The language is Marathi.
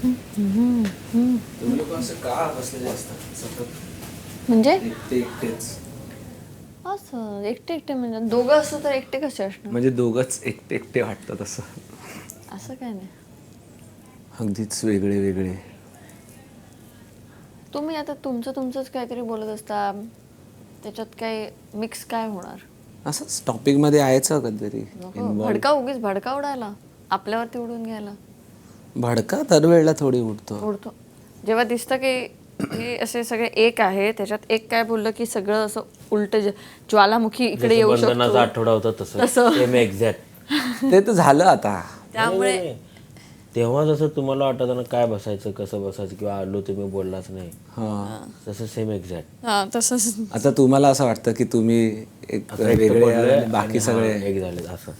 तुम्ही लोक असं का बसलेले असतात सतत म्हणजे एकटे एकटेच? असं एकटे एकटे म्हणजे दोघं असं तर एकटे कसे असणार? म्हणजे दोघंच एकटे एकटे वाटतात असं? असं काय नाही. अगदीच वेगळे वेगळे. तुम्ही आता तुमचंच काहीतरी बोलत असता, त्याच्यात काय मिक्स काय होणार? असंच टॉपिकमध्ये यायचं कधीतरी नको इन्व्हॉल्व. उगीच भडका उडायला, आपल्यावरती उडून घ्यायला. भडका दरवेळेला थोडी उडतो. उडतो जेव्हा दिसतं की हे असे सगळे एक आहे, त्याच्यात एक काय बोललं की सगळं असं उलट ज्वालामुखी इकडे येऊ शकतो. बंधनाचा आठवडा होता तसं सेम एक्झॅक्ट. ते तर झालं आता. त्यामुळे तेव्हा जसं तुम्हाला वाटतं ना काय बसायचं कसं बसायचं किंवा आलो तुम्ही बोललाच नाही, तसं सेम एक्झॅक्ट. हा तसंच आता तुम्हाला असं वाटतं की तुम्ही एक वेगळे आहे आणि बाकी सगळे एक झाले असं.